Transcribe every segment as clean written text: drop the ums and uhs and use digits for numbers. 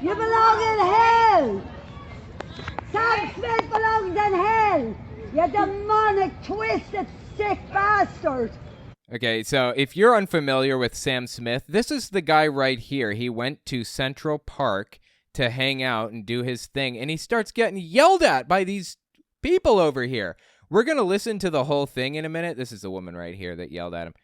You belong in hell. Sam Smith belongs in hell. You demonic, twisted, sick bastard. Okay, so if you're unfamiliar with Sam Smith, this is the guy right here. He went to Central Park to hang out and do his thing, and he starts getting yelled at by these people over here. We're going to listen to the whole thing in a minute. This is the woman right here that yelled at him.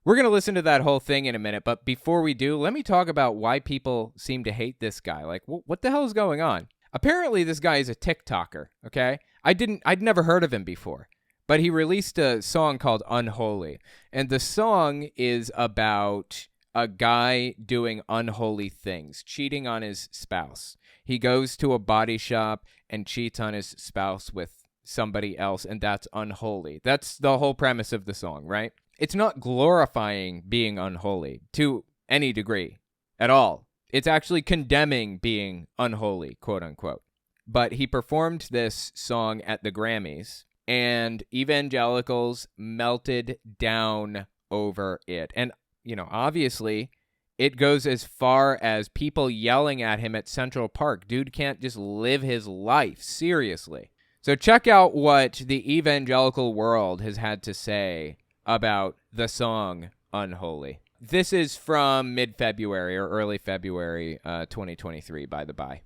We're going to listen to that whole thing in a minute, but before we do, let me talk about why people seem to hate this guy. Like, what the hell is going on? Apparently, this guy is a TikToker, okay? I'd never heard of him before, but he released a song called Unholy, and the song is about a guy doing unholy things, cheating on his spouse. He goes to a body shop and cheats on his spouse with somebody else, and that's unholy. That's the whole premise of the song, right? It's not glorifying being unholy to any degree at all. It's actually condemning being unholy, quote unquote. But he performed this song at the Grammys, and evangelicals melted down over it. And, obviously, it goes as far as people yelling at him at Central Park. Dude can't just live his life, seriously. So check out what the evangelical world has had to say about the song Unholy. This is from mid-February or early February 2023, by the by.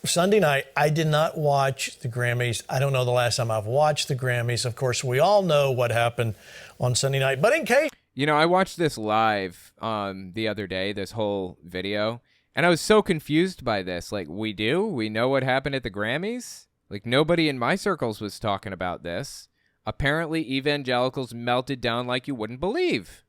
Sunday night, I did not watch the Grammys. I don't know the last time I've watched the Grammys. Of course, we all know what happened on Sunday night. But in case... I watched this live the other day, this whole video, and I was so confused by this. Like, we know what happened at the Grammys? Like, nobody in my circles was talking about this. Apparently, evangelicals melted down like you wouldn't believe.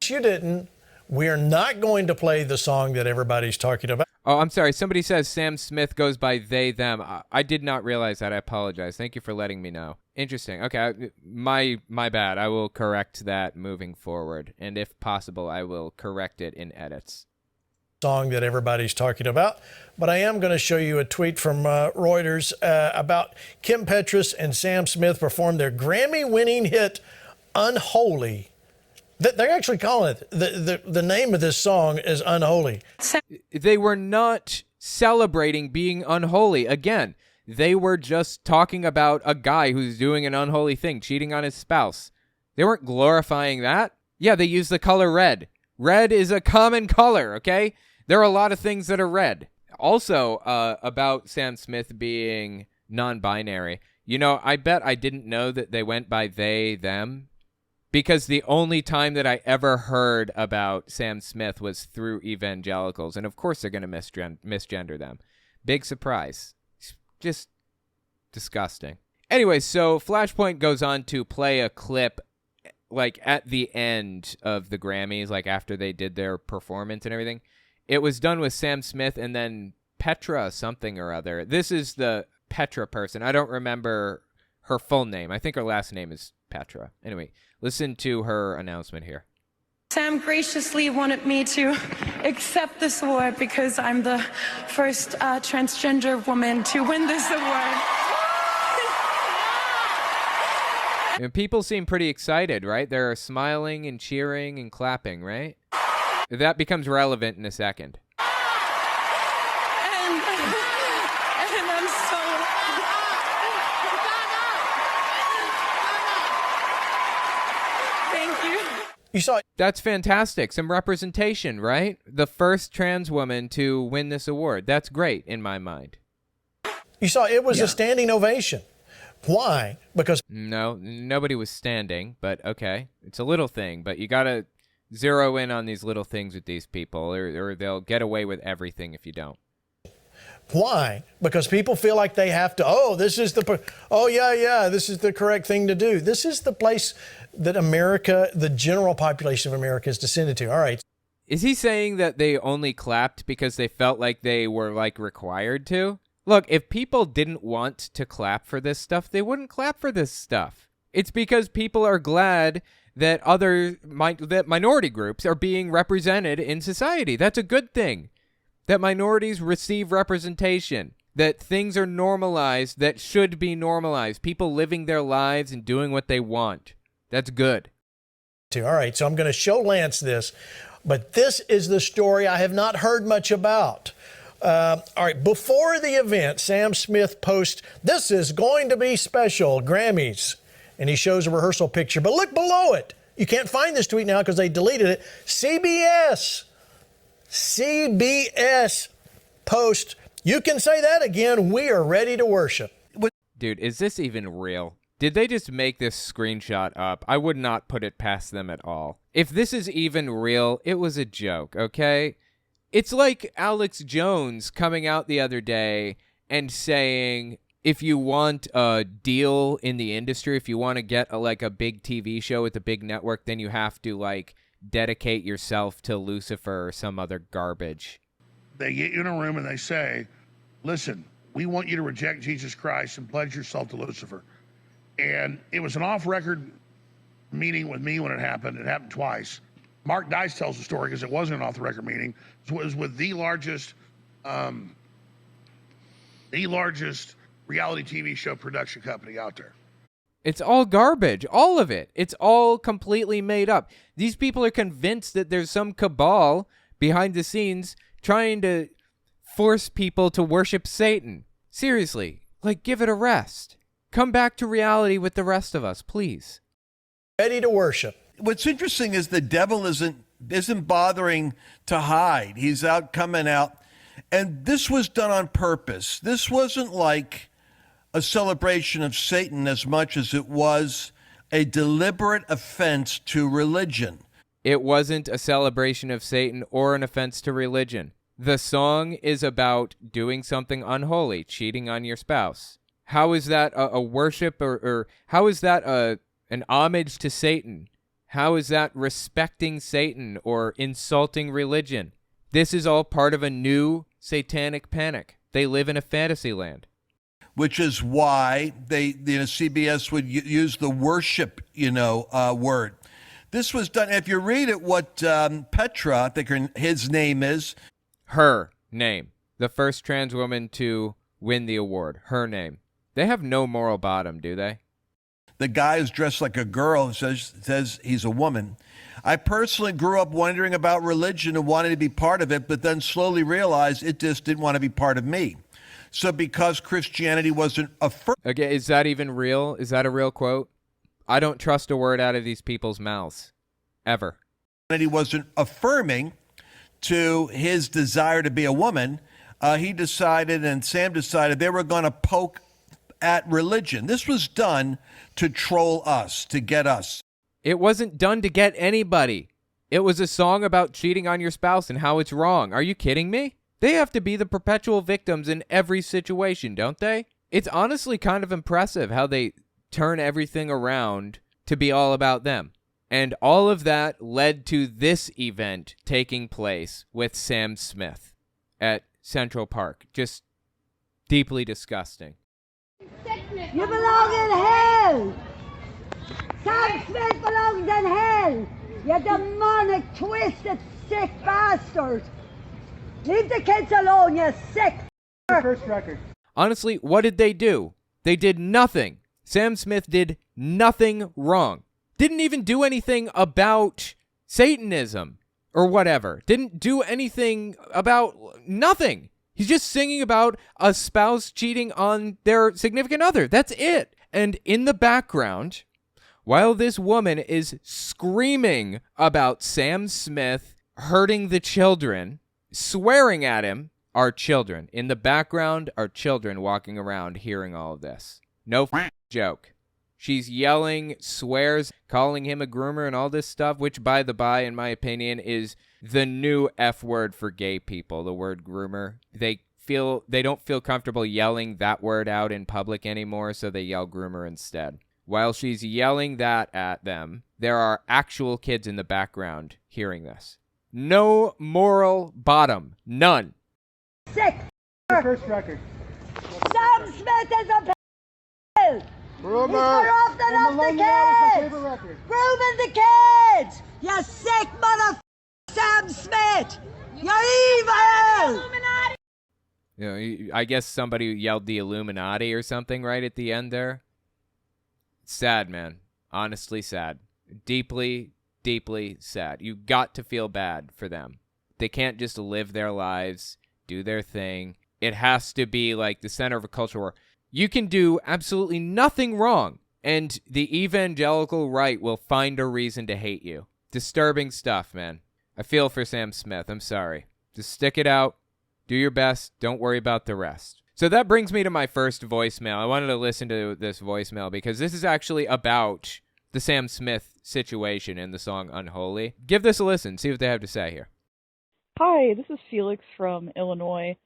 You didn't. We're not going to play the song that everybody's talking about. Oh, I'm sorry. Somebody says Sam Smith goes by they, them. I did not realize that. I apologize. Thank you for letting me know. Interesting. Okay, my bad. I will correct that moving forward. And if possible, I will correct it in edits. Song that everybody's talking about, but I am going to show you a tweet from Reuters about Kim Petras and Sam Smith performed their Grammy-winning hit Unholy. They're actually calling it, the name of this song is Unholy. They were not celebrating being unholy. Again, they were just talking about a guy who's doing an unholy thing, cheating on his spouse. They weren't glorifying that. Yeah, they used the color red. Red is a common color, okay? There are a lot of things that are red. Also, about Sam Smith being non-binary, I bet I didn't know that they went by they, them, because the only time that I ever heard about Sam Smith was through evangelicals, and of course they're going to misgender them. Big surprise. Just disgusting. Anyway, so Flashpoint goes on to play a clip like at the end of the Grammys, like after they did their performance and everything. It was done with Sam Smith and then Petra something or other. This is the Petra person. I don't remember her full name. I think her last name is Petra. Anyway, listen to her announcement here. Sam graciously wanted me to accept this award because I'm the first transgender woman to win this award. And people seem pretty excited, right? They're smiling and cheering and clapping, right? That becomes relevant in a second. And I'm so... Thank you. You saw it. That's fantastic. Some representation, right? The first trans woman to win this award. That's great in my mind. You saw it was a standing ovation. Why? Because... No, nobody was standing, but okay. It's a little thing, but you got to zero in on these little things with these people, or they'll get away with everything if you don't. Why? Because people feel like they have to, this is the correct thing to do. This is the place that America, the general population of America, is descended to. All right. Is he saying that they only clapped because they felt like they were, required to? Look, if people didn't want to clap for this stuff, they wouldn't clap for this stuff. It's because people are glad that that minority groups are being represented in society. That's a good thing. That minorities receive representation. That things are normalized that should be normalized. People living their lives and doing what they want. That's good. All right, so I'm going to show Lance this, but this is the story I have not heard much about. All right, before the event, Sam Smith posts, "This is going to be special, Grammys." And he shows a rehearsal picture. But look below it. You can't find this tweet now because they deleted it. CBS post, "You can say that again. We are ready to worship." Dude, is this even real? Did they just make this screenshot up? I would not put it past them at all. If this is even real, it was a joke, okay? It's like Alex Jones coming out the other day and saying, if you want a deal in the industry, if you want to get a big TV show with a big network, then you have to dedicate yourself to Lucifer or some other garbage. They get you in a room and they say, listen, we want you to reject Jesus Christ and pledge yourself to Lucifer. And it was an off-record meeting with me when it happened. It happened twice. Mark Dice tells the story because it wasn't an off-the-record meeting. It was with the largest reality TV show production company out there. It's all garbage, all of it. It's all completely made up. These people are convinced that there's some cabal behind the scenes trying to force people to worship Satan. Seriously, give it a rest. Come back to reality with the rest of us, please. Ready to worship. What's interesting is the devil isn't bothering to hide. He's coming out. And this was done on purpose. This wasn't like a celebration of Satan as much as it was a deliberate offense to religion. It wasn't a celebration of Satan or an offense to religion. The song is about doing something unholy, cheating on your spouse. How is that a worship or how is that an homage to Satan? How is that respecting Satan or insulting religion? This is all part of a new satanic panic. They live in a fantasy land. Which is why CBS would use the worship, word. This was done. If you read it, what Petra, I think his name is. Her name. The first trans woman to win the award. Her name. They have no moral bottom, do they? The guy who's dressed like a girl says he's a woman. I personally grew up wondering about religion and wanted to be part of it, but then slowly realized it just didn't want to be part of me. So because Christianity wasn't Okay, is that even real? Is that a real quote? I don't trust a word out of these people's mouths. Ever. He wasn't affirming to his desire to be a woman. He decided, and Sam decided, they were going to poke at religion. This was done to troll us, to get us. It wasn't done to get anybody. It was a song about cheating on your spouse and how it's wrong. Are you kidding me? They have to be the perpetual victims in every situation, don't they? It's honestly kind of impressive how they turn everything around to be all about them. And all of that led to this event taking place with Sam Smith at Central Park. Just deeply disgusting. You belong in hell! Sam Smith belongs in hell! You demonic, twisted, sick bastard! Leave the kids alone, you sick First record. Honestly, what did they do? They did nothing. Sam Smith did nothing wrong. Didn't even do anything about Satanism or whatever. Didn't do anything about nothing. He's just singing about a spouse cheating on their significant other. That's it. And in the background, while this woman is screaming about Sam Smith hurting the children, swearing at him, are children. In the background are children walking around hearing all of this. No joke. She's yelling, swears, calling him a groomer and all this stuff, which, by the by, in my opinion, is the new F word for gay people, the word groomer. They don't feel comfortable yelling that word out in public anymore, so they yell groomer instead. While she's yelling that at them, there are actual kids in the background hearing this. No moral bottom. None. sick. First record. Sam Smith is a pill. Rumor. He's corrupting of the kids. Grooming the kids. You sick mother Sam Smith. You're evil. You know, I guess somebody yelled the Illuminati or something right at the end there. Sad, man. Honestly sad. Deeply, deeply sad. You got to feel bad for them. They can't just live their lives, do their thing. It has to be like the center of a culture where you can do absolutely nothing wrong, and the evangelical right will find a reason to hate you. Disturbing stuff, man. I feel for Sam Smith. I'm sorry. Just stick it out. Do your best. Don't worry about the rest. So that brings me to my first voicemail. I wanted to listen to this voicemail because this is actually about the Sam Smith situation in the song Unholy. Give this a listen. See what they have to say here. Hi, this is Felix from Illinois.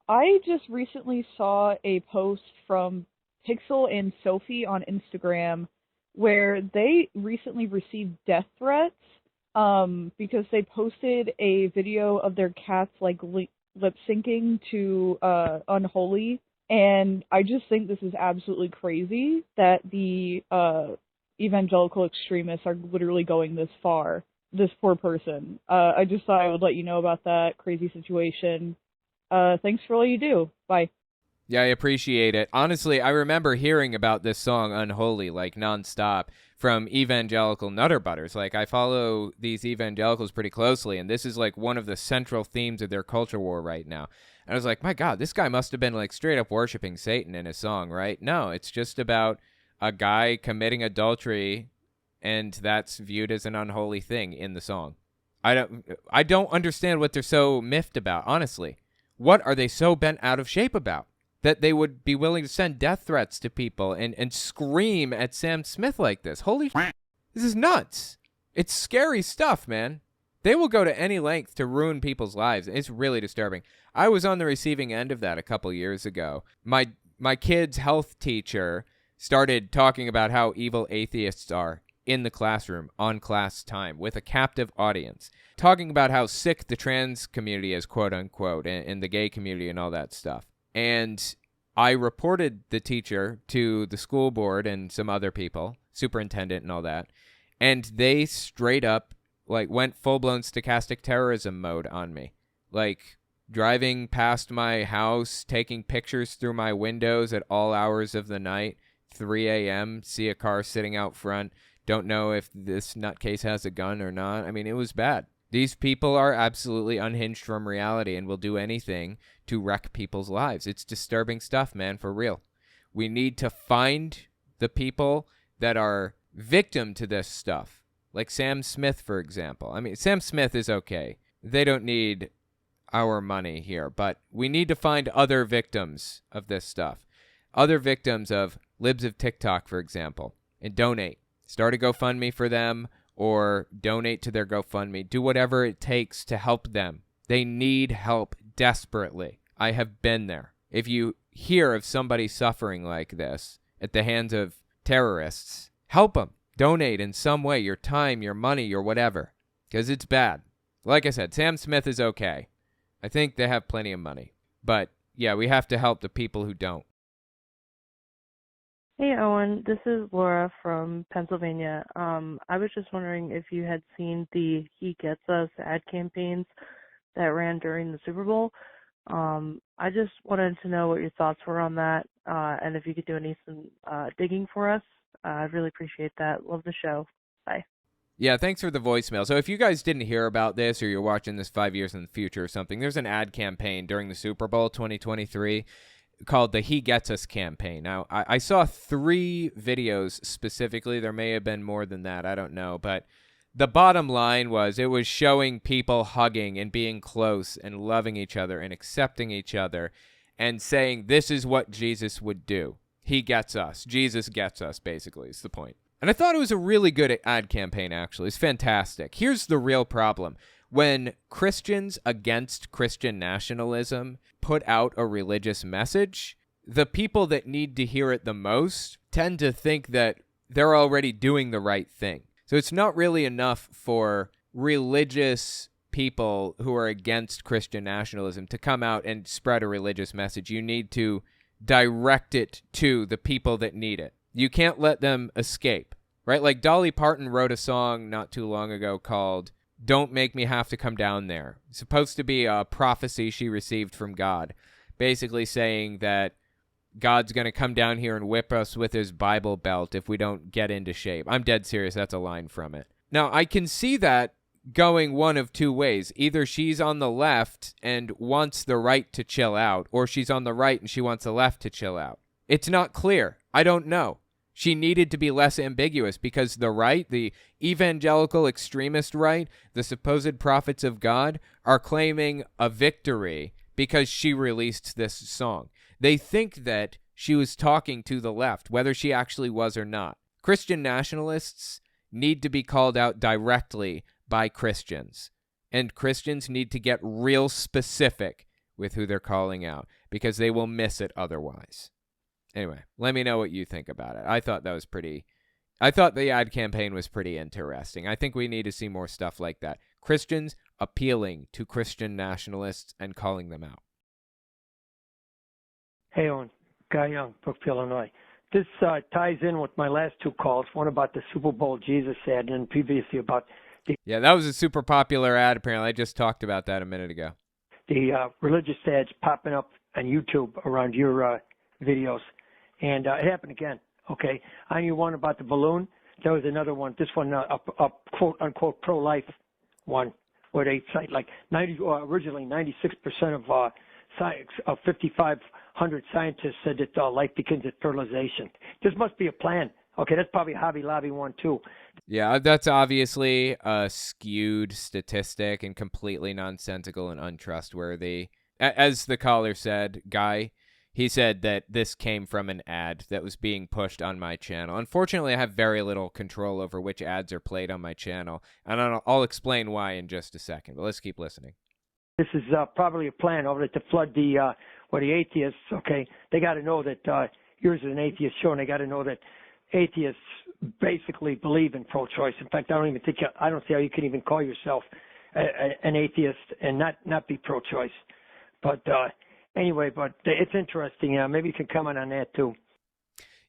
I just recently saw a post from Pixel and Sophie on Instagram where they recently received death threats because they posted a video of their cats like lip syncing to Unholy, and I just think this is absolutely crazy that the evangelical extremists are literally going this far. This poor person. I just thought I would let you know about that crazy situation. Thanks for all you do. Bye. Yeah, I appreciate it. Honestly, I remember hearing about this song Unholy like nonstop from evangelical nutter butters. Like, I follow these evangelicals pretty closely, and this is like one of the central themes of their culture war right now. And I was like, my God, this guy must have been like straight up worshiping Satan in his song, right? No, it's just about a guy committing adultery, and that's viewed as an unholy thing in the song. I don't understand what they're so miffed about, honestly. What are they so bent out of shape about that they would be willing to send death threats to people and scream at Sam Smith like this? Holy this is nuts. It's scary stuff, man. They will go to any length to ruin people's lives. It's really disturbing. I was on the receiving end of that a couple years ago. My kid's health teacher started talking about how evil atheists are in the classroom on class time with a captive audience, talking about how sick the trans community is, quote unquote, and the gay community and all that stuff. And I reported the teacher to the school board and some other people, superintendent and all that, and they straight up like went full-blown stochastic terrorism mode on me. Like driving past my house, taking pictures through my windows at all hours of the night, 3 a.m., see a car sitting out front, don't know if this nutcase has a gun or not. I mean, it was bad. These people are absolutely unhinged from reality and will do anything to wreck people's lives. It's disturbing stuff, man, for real. We need to find the people that are victim to this stuff. Like Sam Smith, for example. I mean, Sam Smith is okay. They don't need our money here, but we need to find other victims of this stuff. Other victims of Libs of TikTok, for example, and donate. Start a GoFundMe for them or donate to their GoFundMe. Do whatever it takes to help them. They need help desperately. I have been there. If you hear of somebody suffering like this at the hands of terrorists, help them. Donate in some way, your time, your money, your whatever, because it's bad. Like I said, Sam Smith is okay. I think they have plenty of money. But, yeah, we have to help the people who don't. Hey, Owen. This is Laura from Pennsylvania. I was just wondering if you had seen the He Gets Us ad campaigns that ran during the Super Bowl. I just wanted to know what your thoughts were on that, and if you could do some digging for us. I'd really appreciate that. Love the show. Bye. Yeah, thanks for the voicemail. So if you guys didn't hear about this or you're watching this 5 years in the future or something, there's an ad campaign during the Super Bowl 2023 called the He Gets Us campaign. Now, I saw 3 videos specifically. There may have been more than that. I don't know. But the bottom line was it was showing people hugging and being close and loving each other and accepting each other and saying this is what Jesus would do. He gets us. Jesus gets us, basically, is the point. And I thought it was a really good ad campaign, actually. It's fantastic. Here's the real problem. When Christians against Christian nationalism put out a religious message, the people that need to hear it the most tend to think that they're already doing the right thing. So it's not really enough for religious people who are against Christian nationalism to come out and spread a religious message. You need to direct it to the people that need it. You can't let them escape, right? Like Dolly Parton wrote a song not too long ago called Don't Make Me Have to Come Down There. It's supposed to be a prophecy she received from God, basically saying that God's going to come down here and whip us with his Bible belt if we don't get into shape. I'm dead serious. That's a line from it. Now, I can see that going one of two ways. Either she's on the left and wants the right to chill out, or she's on the right and she wants the left to chill out. It's not clear. I don't know. She needed to be less ambiguous because the right, the evangelical extremist right, the supposed prophets of God, are claiming a victory because she released this song. They think that she was talking to the left, whether she actually was or not. Christian nationalists need to be called out directly by Christians, and Christians need to get real specific with who they're calling out because they will miss it otherwise. Anyway, let me know what you think about it. I thought the ad campaign was pretty interesting. I think we need to see more stuff like that. Christians appealing to Christian nationalists and calling them out. Hey, Owen. Guy Young, Brookfield, Illinois. This ties in with my last two calls, one about the Super Bowl Jesus ad and previously about Yeah, that was a super popular ad, apparently. I just talked about that a minute ago. the religious ads popping up on YouTube around your videos. And it happened again, okay? I knew one about the balloon. There was another one, this one, a quote-unquote pro-life one, where they cite like originally 96% of 5,500 scientists said that life begins at fertilization. This must be a plan. Okay, that's probably a Hobby Lobby one too. Yeah, that's obviously a skewed statistic and completely nonsensical and untrustworthy. As the caller said, Guy, he said that this came from an ad that was being pushed on my channel. Unfortunately, I have very little control over which ads are played on my channel, and I'll explain why in just a second, but let's keep listening. This is probably a plan over to flood the atheists. Okay, they got to know that yours is an atheist show, and they got to know that atheists basically believe in pro-choice. In fact, I don't see how you can even call yourself an atheist and not be pro-choice. But anyway, but it's interesting. Maybe you can comment on that too.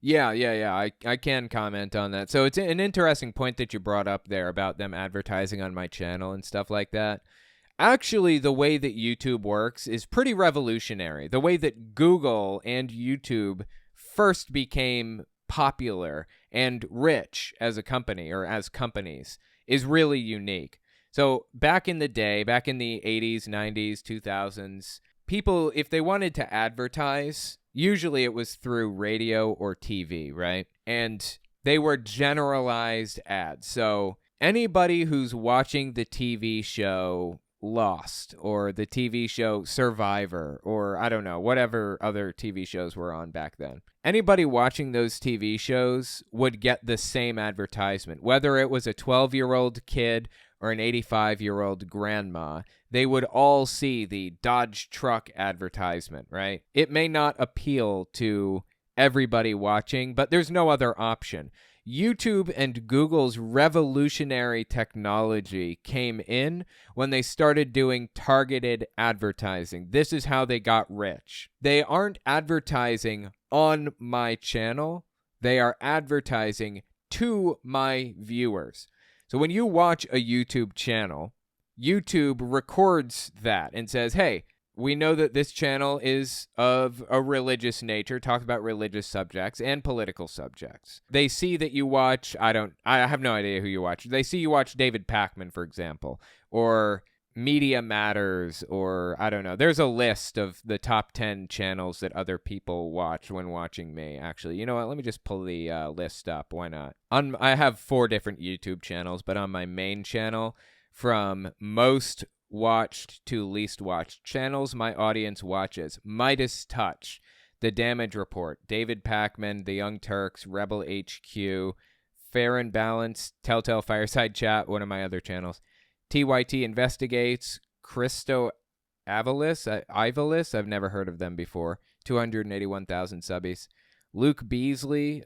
Yeah. I can comment on that. So it's an interesting point that you brought up there about them advertising on my channel and stuff like that. Actually, the way that YouTube works is pretty revolutionary. The way that Google and YouTube first became popular and rich as a company or as companies is really unique. So back in the day, back in the 80s, 90s, 2000s, people, if they wanted to advertise, usually it was through radio or TV, right? And they were generalized ads. So anybody who's watching the TV show Lost or the TV show Survivor or I don't know, whatever other TV shows were on back then. Anybody watching those TV shows would get the same advertisement, whether it was a 12-year-old kid or an 85-year-old grandma. They would all see the Dodge truck advertisement, right? It may not appeal to everybody watching, but there's no other option. YouTube and Google's revolutionary technology came in when they started doing targeted advertising. This is how they got rich. They aren't advertising on my channel. They are advertising to my viewers. So when you watch a YouTube channel, YouTube records that and says, hey, we know that this channel is of a religious nature, talks about religious subjects and political subjects. They see that you watch, I have no idea who you watch. They see you watch David Pakman, for example, or Media Matters, or I don't know. There's a list of the top 10 channels that other people watch when watching me, actually. You know what? Let me just pull the list up. Why not? I have 4 different YouTube channels, but on my main channel, from most watched to least watched channels, my audience watches Midas Touch, The Damage Report, David Pakman, The Young Turks, Rebel HQ, Fair and Balanced, Telltale Fireside Chat, one of my other channels, TYT Investigates, Christo Ivalis, I've never heard of them before, 281,000 subbies, Luke Beasley,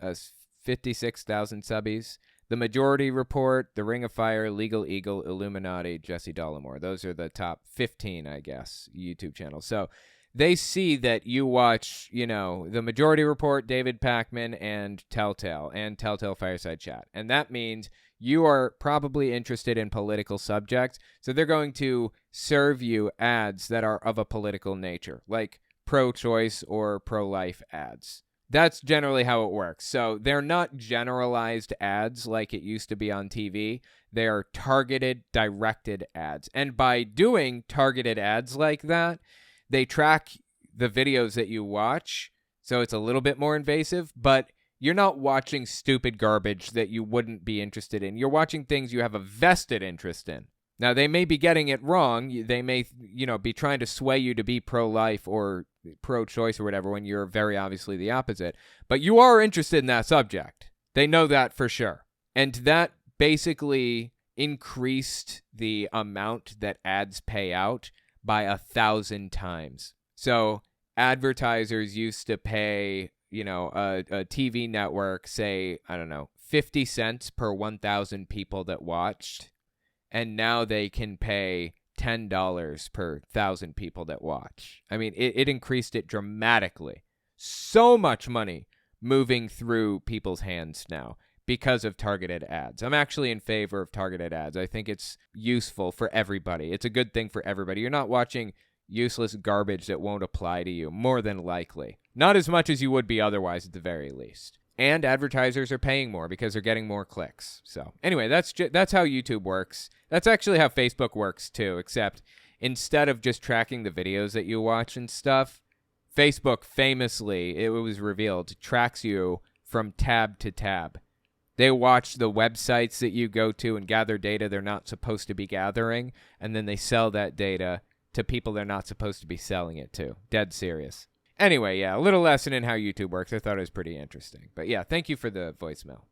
56,000 subbies, The Majority Report, The Ring of Fire, Legal Eagle, Illuminati, Jesse Dollamore. Those are the top 15, I guess, YouTube channels. So they see that you watch, The Majority Report, David Pakman, and Telltale Fireside Chat. And that means you are probably interested in political subjects. So they're going to serve you ads that are of a political nature, like pro-choice or pro-life ads. That's generally how it works. So they're not generalized ads like it used to be on TV. They are targeted, directed ads. And by doing targeted ads like that, they track the videos that you watch. So it's a little bit more invasive, but you're not watching stupid garbage that you wouldn't be interested in. You're watching things you have a vested interest in. Now, they may be getting it wrong. They may, be trying to sway you to be pro-life or pro-choice or whatever when you're very obviously the opposite. But you are interested in that subject. They know that for sure. And that basically increased the amount that ads pay out by 1,000 times. So advertisers used to pay, a TV network, say, 50 cents per 1,000 people that watched. And now they can pay $10 per 1,000 people that watch. I mean, it increased it dramatically. So much money moving through people's hands now because of targeted ads. I'm actually in favor of targeted ads. I think it's useful for everybody. It's a good thing for everybody. You're not watching useless garbage that won't apply to you, more than likely. Not as much as you would be otherwise, at the very least. And advertisers are paying more because they're getting more clicks. So anyway, that's how YouTube works. That's actually how Facebook works too, except instead of just tracking the videos that you watch and stuff, Facebook famously, it was revealed, tracks you from tab to tab. They watch the websites that you go to and gather data they're not supposed to be gathering, and then they sell that data to people they're not supposed to be selling it to. Dead serious. Anyway, yeah, a little lesson in how YouTube works. I thought it was pretty interesting. But yeah, thank you for the voicemail.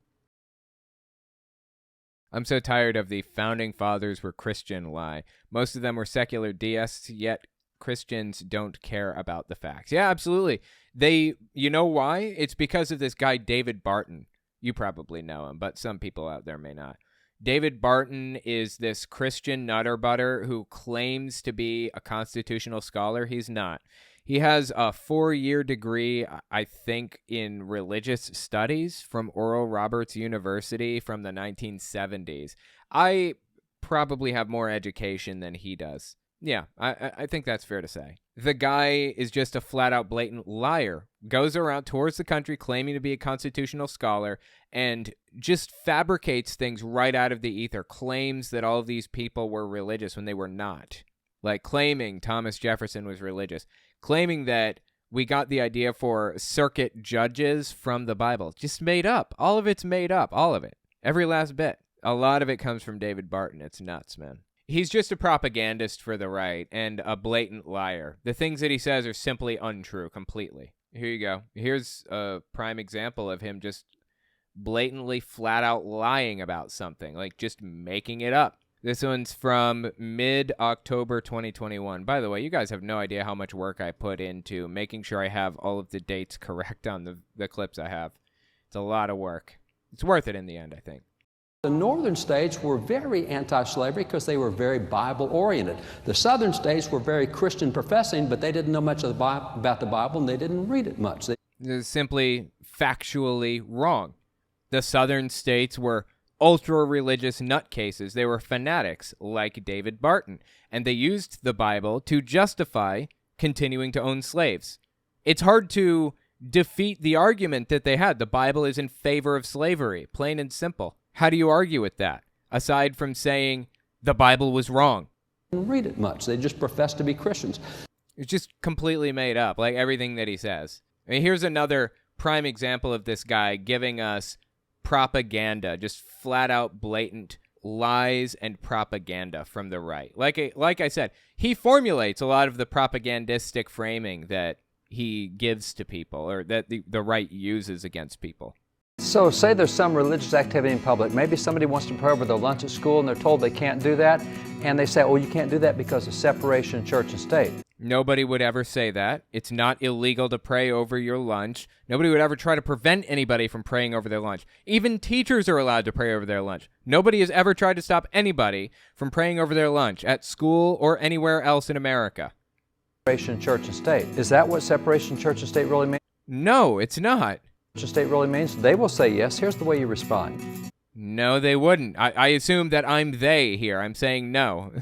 I'm so tired of the founding fathers were Christian lie. Most of them were secular deists, yet Christians don't care about the facts. Yeah, absolutely. You know why? It's because of this guy, David Barton. You probably know him, but some people out there may not. David Barton is this Christian nutter butter who claims to be a constitutional scholar. He's not. He has a 4-year degree, I think, in religious studies from Oral Roberts University from the 1970s. I probably have more education than he does. Yeah, I think that's fair to say. The guy is just a flat-out blatant liar. Goes around, tours the country claiming to be a constitutional scholar and just fabricates things right out of the ether. Claims that all of these people were religious when they were not. Like claiming Thomas Jefferson was religious. Claiming that we got the idea for circuit judges from the Bible. Just made up. All of it's made up. All of it. Every last bit. A lot of it comes from David Barton. It's nuts, man. He's just a propagandist for the right and a blatant liar. The things that he says are simply untrue completely. Here you go. Here's a prime example of him just blatantly flat out lying about something, like just making it up. This one's from mid-October 2021. By the way, you guys have no idea how much work I put into making sure I have all of the dates correct on the clips I have. It's a lot of work. It's worth it in the end, I think. The northern states were very anti-slavery because they were very Bible-oriented. The southern states were very Christian-professing, but they didn't know much about the Bible, and they didn't read it much. It's simply factually wrong. The southern states were ultra-religious nutcases. They were fanatics like David Barton, and they used the Bible to justify continuing to own slaves. It's hard to defeat the argument that they had. The Bible is in favor of slavery, plain and simple. How do you argue with that, aside from saying the Bible was wrong? They didn't read it much. They just professed to be Christians. It's just completely made up, like everything that he says. I mean, here's another prime example of this guy giving us propaganda, just flat out blatant lies and propaganda from the right. Like I said, he formulates a lot of the propagandistic framing that he gives to people, or that the right uses against people. So say there's some religious activity in public. Maybe somebody wants to pray over their lunch at school and they're told they can't do that. And they say, oh, you can't do that because of separation of church and state. Nobody would ever say that. It's not illegal to pray over your lunch. Nobody would ever try to prevent anybody from praying over their lunch. Even teachers are allowed to pray over their lunch. Nobody has ever tried to stop anybody from praying over their lunch at school or anywhere else in America. Separation of church and state. Is that what separation of church and state really means? No, it's not. State really means? They will say yes. Here's the way you respond. No, they wouldn't. I assume that I'm they here. I'm saying no.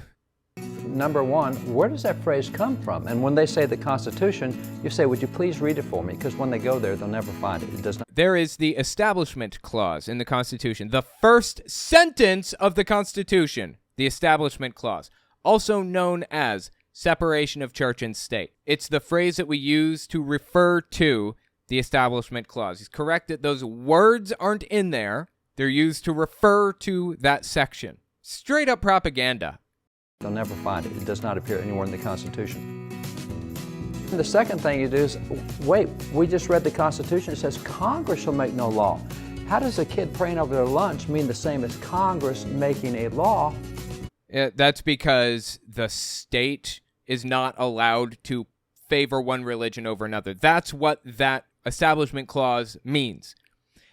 number one, where does that phrase come from? And when they say the Constitution, you say, would you please read it for me? Because when they go there, they'll never find it. It does not. There is the Establishment Clause in the Constitution. The first sentence of the Constitution, the Establishment Clause, also known as separation of church and state. It's the phrase that we use to refer to the Establishment Clause. He's correct that those words aren't in there. They're used to refer to that section. Straight up propaganda. They'll never find it. It does not appear anywhere in the Constitution. And the second thing you do is, wait, we just read the Constitution. It says Congress shall make no law. How does a kid praying over their lunch mean the same as Congress making a law? That's because the state is not allowed to favor one religion over another. That's what that Establishment Clause means.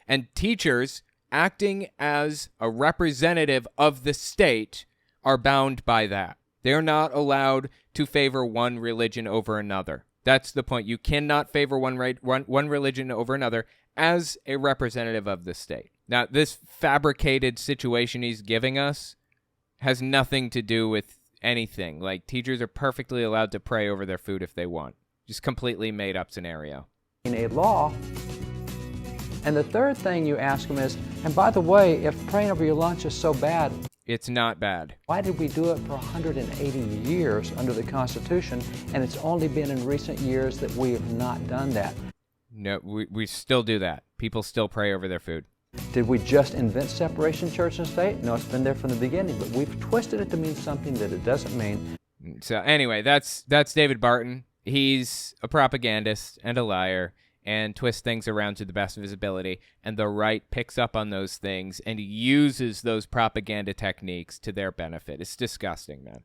And teachers, acting as a representative of the state, are bound by that. They're not allowed to favor one religion over another. That's the point. You cannot favor one religion over another as a representative of the state. Now, this fabricated situation he's giving us has nothing to do with anything. Like, teachers are perfectly allowed to pray over their food if they want. Just completely made up scenario. In a law. And the third thing you ask them is, and by the way, if praying over your lunch is so bad, it's not bad. Why did we do it for 180 years under the Constitution, and it's only been in recent years that we have not done that? No, we still do that. People still pray over their food. Did we just invent separation of church and state? No, it's been there from the beginning, but we've twisted it to mean something that it doesn't mean. So anyway, that's David Barton. He's a propagandist and a liar and twists things around to the best of his ability, and the right picks up on those things and uses those propaganda techniques to their benefit. It's disgusting, man.